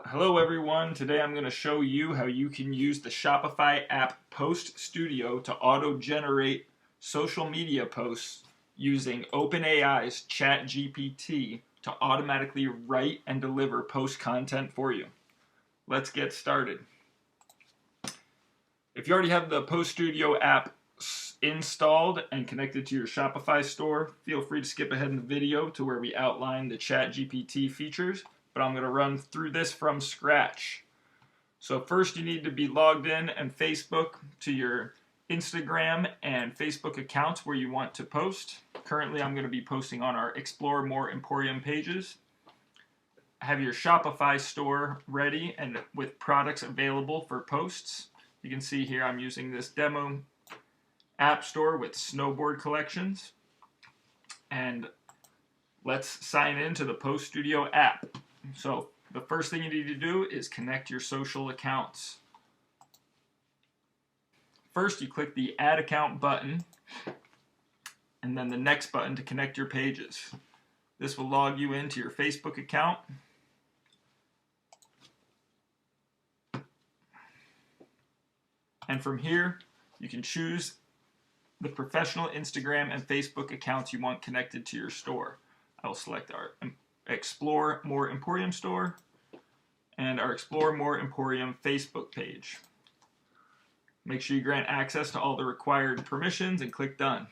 Hello everyone, today I'm going to show you how you can use the Shopify app Post Studio to auto-generate social media posts using OpenAI's ChatGPT to automatically write and deliver post content for you. Let's get started. If you already have the Post Studio app installed and connected to your Shopify store, feel free to skip ahead in the video to where we outline the ChatGPT features, but I'm going to run through this from scratch. So first you need to be logged in and Facebook to your Instagram and Facebook accounts where you want to post. Currently I'm going to be posting on our Explore More Emporium pages. Have your Shopify store ready and with products available for posts. You can see here I'm using this demo app store with snowboard collections. And let's sign into the Post Studio app. So the first thing you need to do is connect your social accounts. First you click the Add Account button and then the next button to connect your pages. This will log you into your Facebook account. And from here you can choose the professional Instagram and Facebook accounts you want connected to your store. I will select our Explore More Emporium store and our Explore More Emporium Facebook page. Make sure you grant access to all the required permissions and click Done.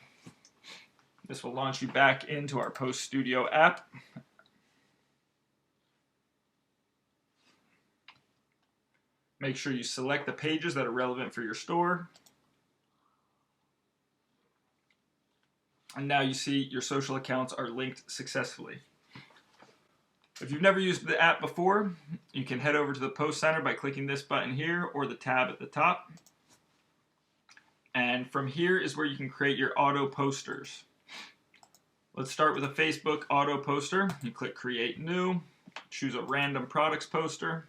This will launch you back into our Post Studio app. Make sure you select the pages that are relevant for your store. And now you see your social accounts are linked successfully. If you've never used the app before, you can head over to the Post Center by clicking this button here or the tab at the top. And from here is where you can create your auto posters. Let's start with a Facebook auto poster. You click Create New, choose a random products poster,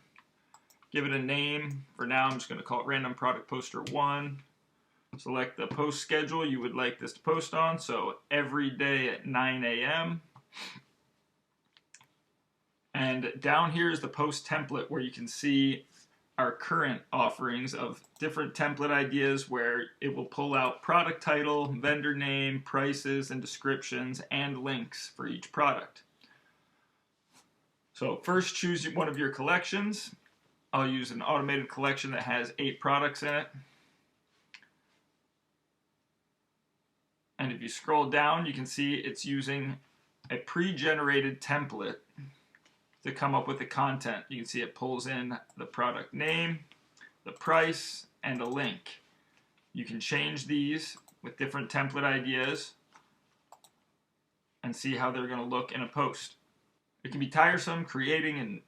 give it a name. For now, I'm just going to call it Random Product Poster 1. Select the post schedule you would like this to post on, so every day at 9 a.m. And down here is the post template where you can see our current offerings of different template ideas where it will pull out product title, vendor name, prices, and descriptions, and links for each product. So first choose one of your collections. I'll use an automated collection that has 8 products in it. And if you scroll down, you can see it's using a pre-generated template to come up with the content. You can see it pulls in the product name, the price, and a link. You can change these with different template ideas and see how they're going to look in a post. It can be tiresome creating and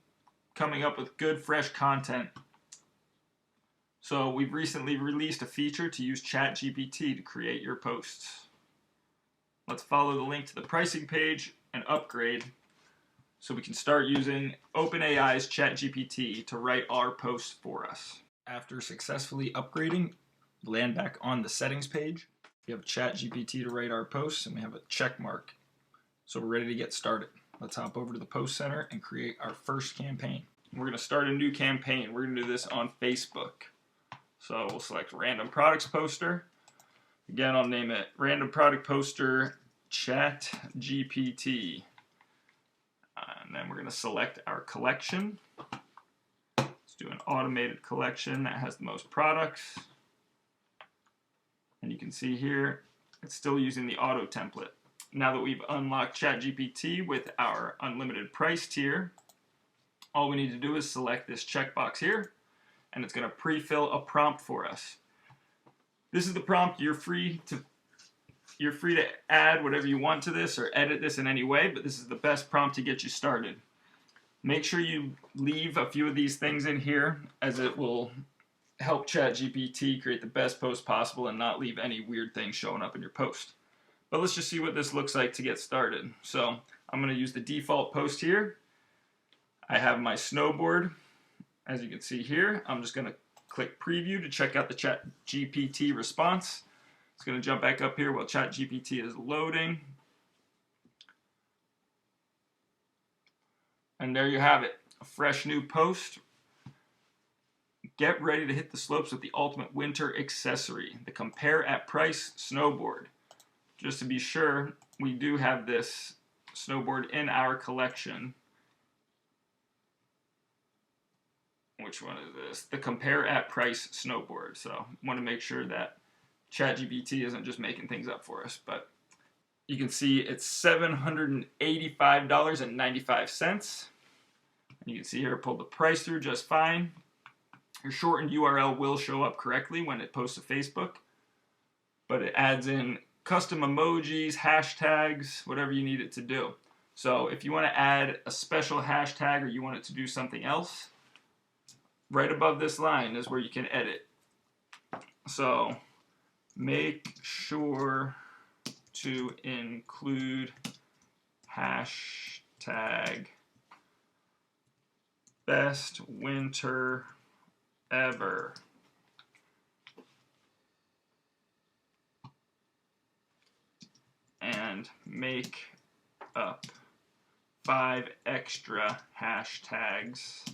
coming up with good, fresh content. So we've recently released a feature to use ChatGPT to create your posts. Let's follow the link to the pricing page and upgrade so we can start using OpenAI's ChatGPT to write our posts for us. After successfully upgrading, land back on the settings page. We have ChatGPT to write our posts and we have a check mark. So we're ready to get started. Let's hop over to the Post Center and create our first campaign. We're going to start a new campaign. We're going to do this on Facebook. So we'll select Random Products Poster. Again, I'll name it Random Product Poster ChatGPT. And then we're going to select our collection. Let's do an automated collection that has the most products. And you can see here, it's still using the auto template. Now that we've unlocked ChatGPT with our unlimited price tier, all we need to do is select this checkbox here, and it's going to pre-fill a prompt for us. This is the prompt. You're free to add whatever you want to this or edit this in any way, but this is the best prompt to get you started. Make sure you leave a few of these things in here as it will help ChatGPT create the best post possible and not leave any weird things showing up in your post. But let's just see what this looks like to get started. So I'm going to use the default post here. I have my snowboard. As you can see here, I'm just going to click preview to check out the ChatGPT response. It's going to jump back up here while ChatGPT is loading. And there you have it. a fresh new post. Get ready to hit the slopes with the ultimate winter accessory, the Compare at Price snowboard. Just to be sure, we do have this snowboard in our collection. Which one is this? The Compare at Price snowboard. So I want to make sure that ChatGPT isn't just making things up for us. But you can see it's $785.95. And you can see here it pulled the price through just fine. Your shortened URL will show up correctly when it posts to Facebook. But it adds in custom emojis, hashtags, whatever you need it to do. So if you want to add a special hashtag or you want it to do something else, right above this line is where you can edit. So make sure to include hashtag best winter ever. And make up 5 extra hashtags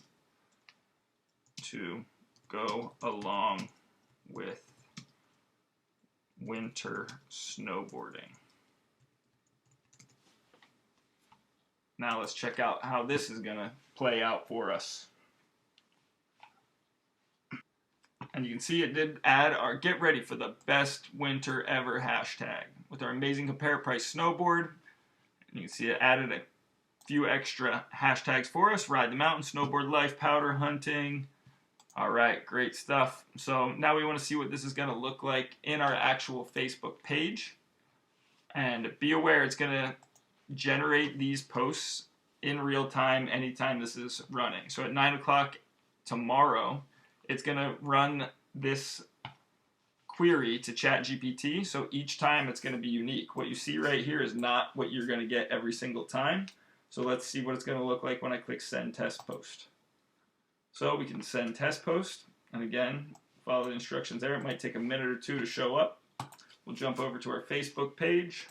to go along with winter snowboarding. Now let's check out how this is going to play out for us. And you can see it did add our get ready for the best winter ever hashtag with our amazing compare price snowboard. And you can see it added a few extra hashtags for us: ride the mountain, snowboard life, powder hunting. All right, great stuff. So now we want to see what this is going to look like in our actual Facebook page. And be aware it's going to generate these posts in real time anytime this is running. So at 9 o'clock tomorrow, it's going to run this query to ChatGPT. So each time it's going to be unique. What you see right here is not what you're going to get every single time. So let's see what it's going to look like when I click send test post. So we can send test post, and again, follow the instructions there. It might take a minute or two to show up. We'll jump over to our Facebook page,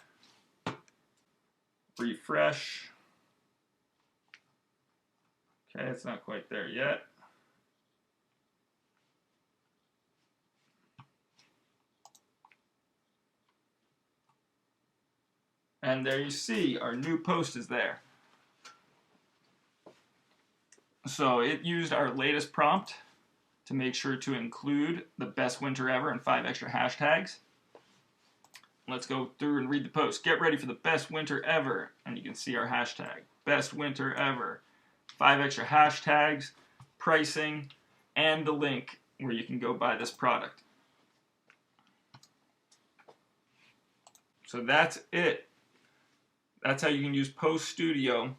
refresh. Okay, it's not quite there yet. And there you see, our new post is there. So it used our latest prompt to make sure to include the best winter ever and 5 extra hashtags. Let's go through and read the post. Get ready for the best winter ever. And you can see our hashtag, best winter ever. 5 extra hashtags, pricing, and the link where you can go buy this product. So that's it. That's how you can use Post Studio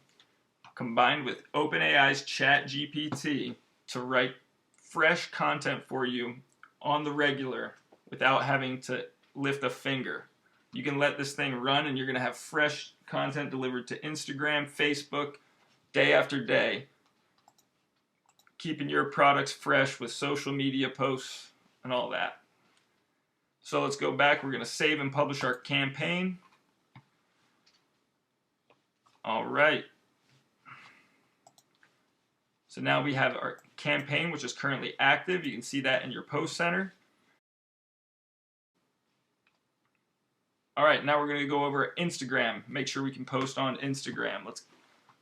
combined with OpenAI's ChatGPT to write fresh content for you on the regular without having to lift a finger. You can let this thing run and you're going to have fresh content delivered to Instagram, Facebook, day after day, keeping your products fresh with social media posts and all that. So let's go back. We're going to save and publish our campaign. All right. So now we have our campaign, which is currently active. You can see that in your post center. All right, now we're going to go over Instagram. Make sure we can post on Instagram. Let's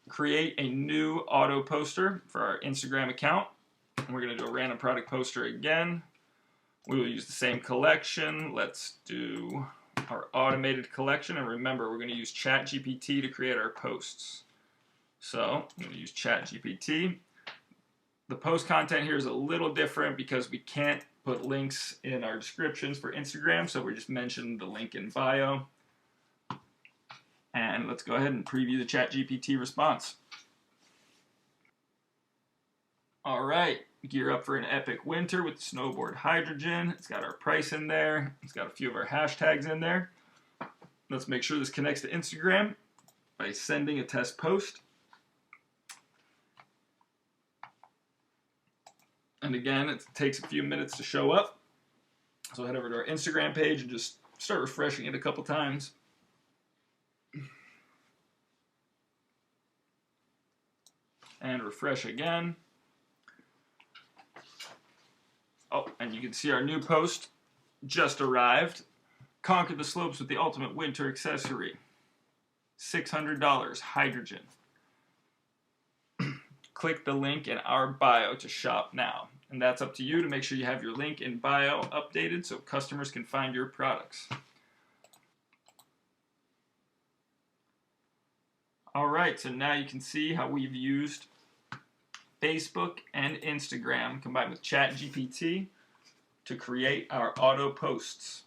create a new auto poster for our Instagram account. And we're going to do a random product poster again. We will use the same collection. Let's do our automated collection. And remember, we're going to use ChatGPT to create our posts. So I'm going to use ChatGPT. The post content here is a little different because we can't put links in our descriptions for Instagram, so we're just mentioning the link in bio. And let's go ahead and preview the ChatGPT response. All right, gear up for an epic winter with the snowboard hydrogen. It's got our price in there. It's got a few of our hashtags in there. Let's make sure this connects to Instagram by sending a test post. And again, it takes a few minutes to show up. So head over to our Instagram page and just start refreshing it a couple times. and refresh again. Oh, and you can see our new post just arrived. Conquer the slopes with the ultimate winter accessory. $600, hydrogen. Click the link in our bio to shop now. And that's up to you to make sure you have your link in bio updated so customers can find your products. All right, so now you can see how we've used Facebook and Instagram combined with ChatGPT to create our auto posts.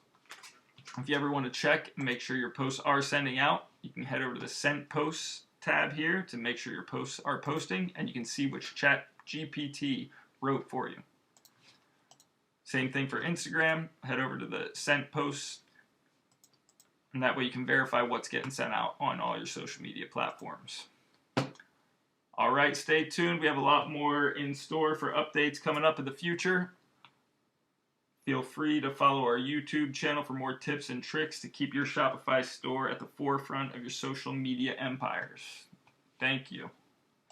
If you ever want to check and make sure your posts are sending out, you can head over to the Sent Posts tab here to make sure your posts are posting, and you can see which ChatGPT wrote for you. Same thing for Instagram. Head over to the Sent Posts, and that way you can verify what's getting sent out on all your social media platforms. All right, stay tuned. We have a lot more in store for updates coming up in the future. Feel free to follow our YouTube channel for more tips and tricks to keep your Shopify store at the forefront of your social media empires. Thank you.